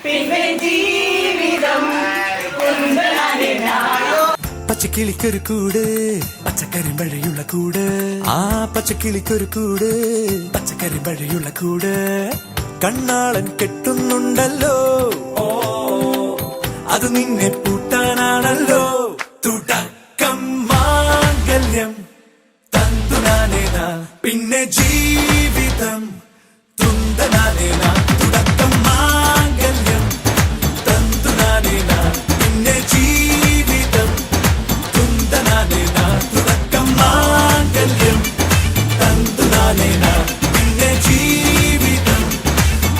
പിന്നെ ജീവിതം പച്ചക്കിളിക്കൊരു കൂട് പച്ചക്കരിമ്പഴയുള്ള കൂട് ആ പച്ചക്കിളിക്കൊരു കൂട് പച്ചക്കരിമ്പഴയുള്ള കൂട് കണ്ണാളൻ കെട്ടുന്നുണ്ടല്ലോ അത് നിന്നെ പൂട്ടാനാണല്ലോ തുടക്കം മാംഗല്യം തന്തുനാനേന പിന്നെ ജീവിതം തുന്തനാനേന തുടക്കം മാംഗല്യം തന്തുനാനേന പിന്നെ ജീവിതം തുന്തനാനേന തുടക്കം മാംഗല്യം തന്തുനാനേന പിന്നെ ജീവിതം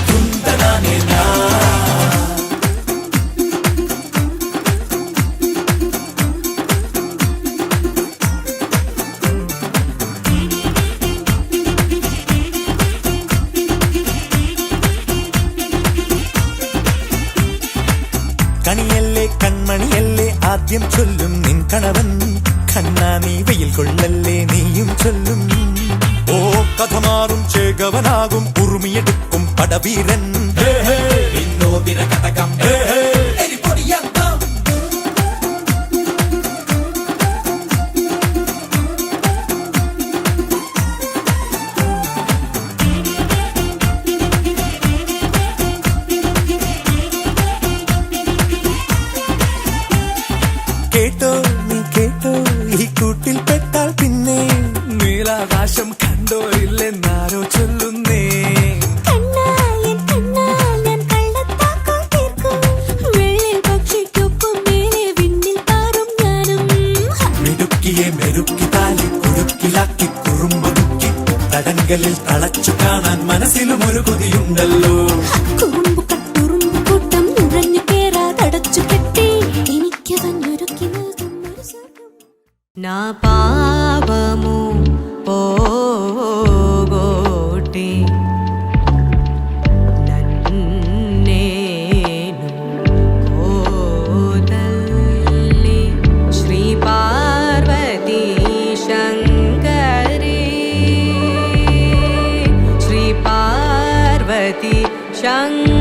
തുന്തനാനേന കണിയല്ലേ കൺമണിയല്ലേ ആദ്യം ചൊല്ലും നിൻ കണവൻ കണ്ണാ നീ വെയിൽ കൊള്ളല്ലേ നീയും ചൊല്ലും ഓ കഥ മാറും ചേകവനാകും ഉറുമിയെടുക്കും പടവീരൻ വിനോദിന കടകം കേട്ടോ നീ കേട്ടോ ഈ കൂട്ടിൽ പെട്ടാൽ പിന്നെ നീലാകാശം കണ്ടോ ഇല്ലെന്നാരോ ചൊല്ലുന്നേ മിടുക്കിയെ മെരുക്കി താലി കുരുക്കിലാക്കി കുറുമ്പൊതുക്കി തടങ്കലിൽ തളച്ചു കാണാൻ മനസ്സിലും ഒരു കൊതിയുണ്ടല്ലോ నా పాపము పోగొట్టి నన్నేను కోదల్లి శ్రీ పార్వతీ శంకరి శ్రీ పార్వతీ శంకరి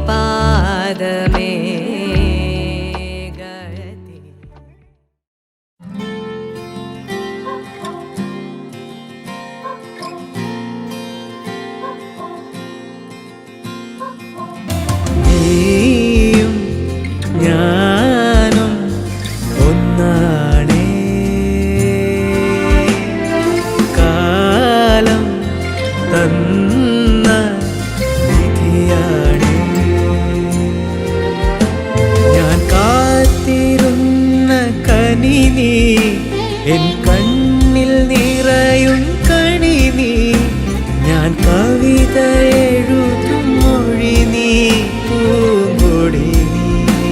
പാദമേ ഗതി നീയും ഞാനും ഒന്നാണേ കാലം തന്ന വിധിയാണേ ഞാൻ കാത്തിരുന്ന കനി നീ എൻ കണ്ണിൽ നിറയും കണി നീ ഞാൻ കവിത എഴുതും മൊഴി നീ പൂങ്കൊടി നീ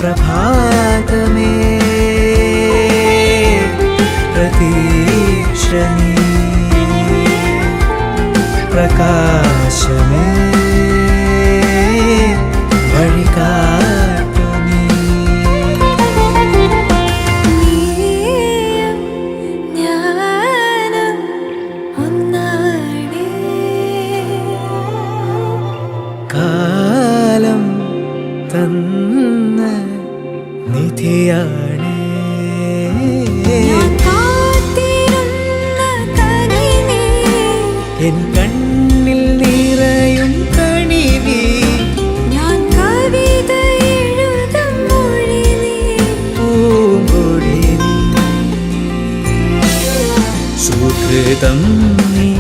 പ്രഭാതമേ പ്രതീക്ഷനീ പ്രകാശമേ വഴികാട്ടു നീ. കാലം തന്ന നിധിയാണ് എൻ കണ്ണിൽ നിറയും കണി നീ. പൂങ്കൊടി നീ. സുഹൃതം നീ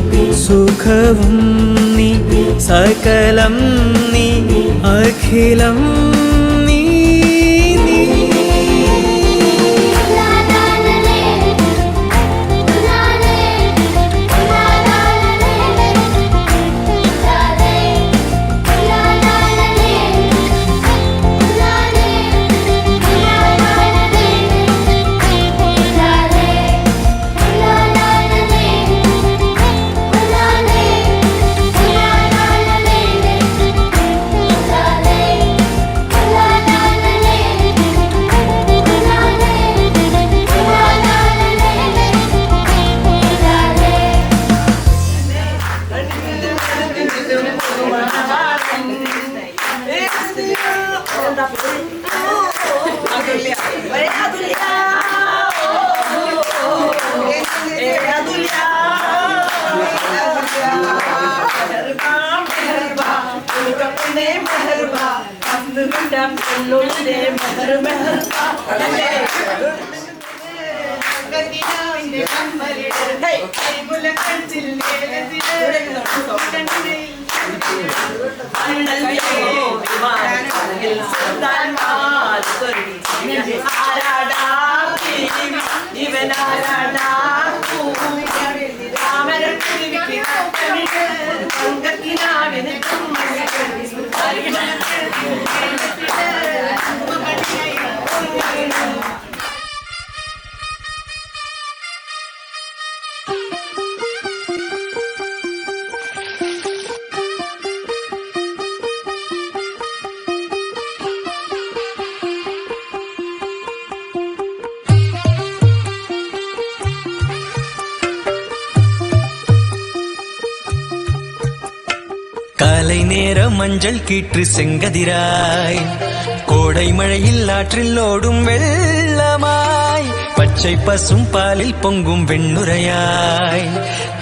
സുഖവും നീ സകലം നീ അഖിലം നീ നീ. காலை நேர மஞ்சள் கீற்று செங்கதிராய் கோடை மழையில் ஆற்றில் ஓடும் வெள்ளமாய் பச்சை பசும் பாலில் பொங்கும் வெண்ணுரையாய்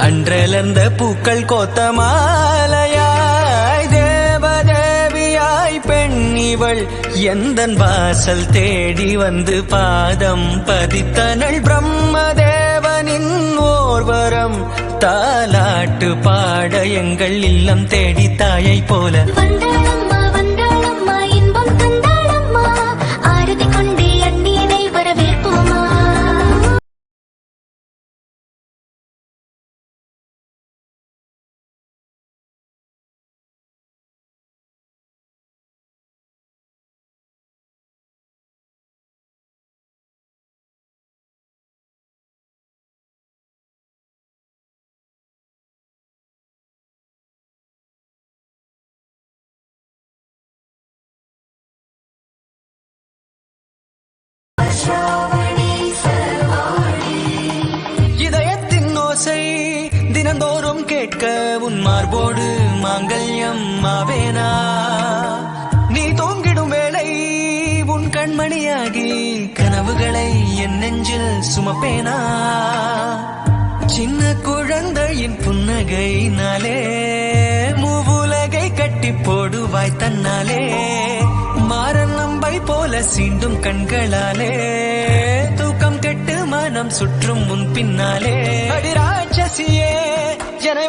அன்றலர்ந்த பூக்கள் கோத்த மாலையாய் தேவதேவியாய் பெண் இவள் எந்தன் வாசல் தேடி வந்து பாதம் பதித்தனள் பிரம்மதேவனின் ஓர்வரம் தாலாட்டு பாட எங்கள் இல்லம் தேடி தாயை போல வந்தாளம்மா வந்தாளம்மா இன்பம் தந்தாளம்மா ஆரதி கொண்டே அந்நியனை வரவேற்போமா. இதயத்தின் ஓசை தினந்தோறும் கேட்க உன் மார்போடு மாங்கல்யம் ஆவேனா. நீ தூங்கிடும் வேளை உன் கண்மணியாகி கனவுகளை என் நெஞ்சில் சுமப்பேனா. சின்ன குழந்தையின் புன்னகையினாலே மூவுலகை கட்டி போடுவாய் தன்னாலே. மாறன் நம்பை போல சீண்டும் கண்களாலே தூக்கம் கெட்டு மனம் சுற்றும் முன் பின்னாலே. அடி ராட்சசியே என்னை